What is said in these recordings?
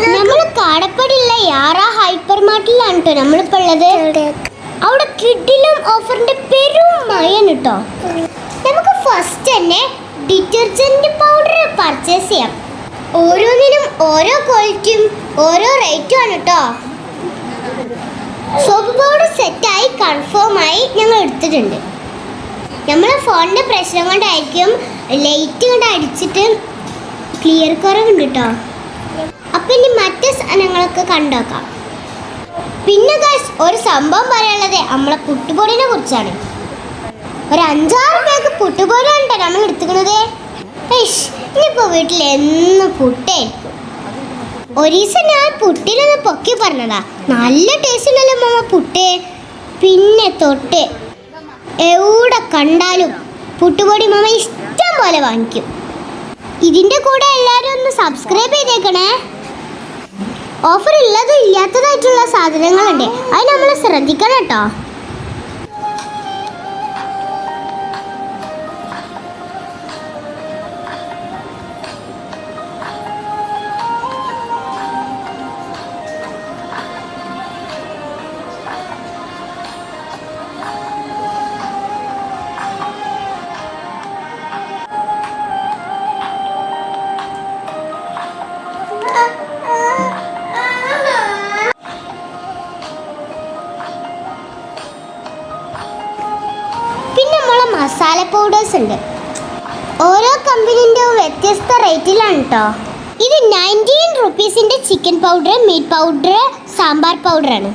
നമ്മൾ കാടപ്പടിയുള്ള യാറ ഹൈപ്പർ മാർട്ടിലാണ് കേട്ടോ നമ്മളിപ്പോൾ ഉള്ളത്. അവിടെ കിഡിലും ഓഫറിന്റെ പെരും മഴയാണ് കേട്ടോ. നമുക്ക് ഫസ്റ്റ് തന്നെ ഡിറ്റർജന്റ് പൗഡർ പർച്ചേസ് ചെയ്യാം. ഓരോന്നിനും ഓരോ ക്വാളിറ്റിയും ഓരോ റേറ്റും ആണ് കേട്ടോ. സോപ്പ് പൗഡർ സെറ്റായി കൺഫേമായി ഞങ്ങൾ എടുത്തിട്ടുണ്ട്. നമ്മളെ ഫോണിൻ്റെ പ്രശ്നം കൊണ്ടായിരിക്കും ലൈറ്റ് കൊണ്ട് അടിച്ചിട്ട് ക്ലിയർ കുറവുണ്ട് കേട്ടോ. അപ്പം ഇനി മറ്റ് സാധനങ്ങളൊക്കെ കണ്ടുനോക്കാം. പിന്നെ ഗൈസ് ഒരു സംഭവം പറയാനുള്ളത് നമ്മളെ പുട്ടുപൊടിനെ കുറിച്ചാണ്. ഒരു 5-6 പേർക്ക് പുട്ടുപൊടിയാണ് കേട്ടോ നമ്മൾ എടുത്തുക്കണത്. ഇനിയിപ്പോൾ വീട്ടിൽ എന്നും പുട്ടായിരിക്കും. ഒരു ദിവസം ഞാൻ പുട്ടിനൊന്ന് പൊക്കി പറഞ്ഞതാ, നല്ല ടേസ്റ്റ് ഉണ്ടല്ലോ മാമ പുട്ട്. പിന്നെ തൊട്ട് എവിടെ കണ്ടാലും പുട്ടുപൊടി മാമ ഇഷ്ടം പോലെ വാങ്ങിക്കും. ഇതിൻ്റെ കൂടെ എല്ലാവരും ഒന്ന് സബ്സ്ക്രൈബ് ചെയ്തേക്കണേ. ഓഫർ ഉള്ളതും ഇല്ലാത്തതായിട്ടുള്ള സാധനങ്ങളുണ്ട്, അത് നമ്മൾ ശ്രദ്ധിക്കണം കേട്ടോ. പിന്നെ നമ്മളെ മസാല പൗഡേഴ്സ് ഉണ്ട്. ഓരോ കമ്പനീൻ്റെ വ്യത്യസ്ത റേറ്റിലാണ് കേട്ടോ. ഇത് 19 റുപ്പീസിൻ്റെ chicken powder, meat powder, sambar പൗഡറാണ്.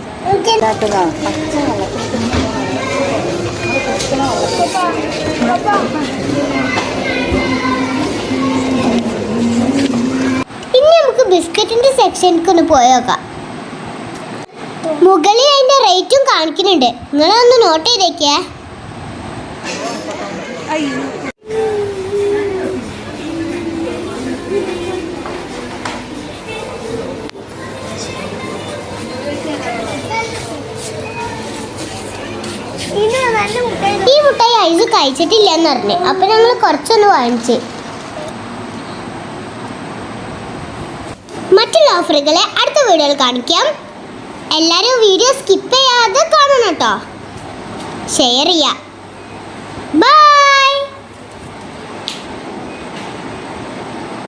ഇനി നമുക്ക് ബിസ്ക്കറ്റിൻ്റെ സെക്ഷനിലേക്ക് ഒന്ന് പോയേക്കാം. മുകളിൽ അതിൻ്റെ റേറ്റും കാണിക്കുന്നുണ്ട്, നിങ്ങളൊന്ന് നോട്ട് ചെയ്തേക്കേ. ഈ മുട്ടായി ഐസ് കഴിച്ചിട്ടില്ല എന്ന് പറഞ്ഞു. അപ്പൊ ഞങ്ങൾ കുറച്ചൊന്ന് വാങ്ങിച്ച്. മറ്റുള്ള ഓഫറുകളെ അടുത്ത വീഡിയോയിൽ കാണിക്കാം. എല്ലാവരും വീഡിയോ സ്കിപ്പ് ചെയ്യാതെ കാണണം കേട്ടോ. ഷെയർ ചെയ്യാം. ബൈ.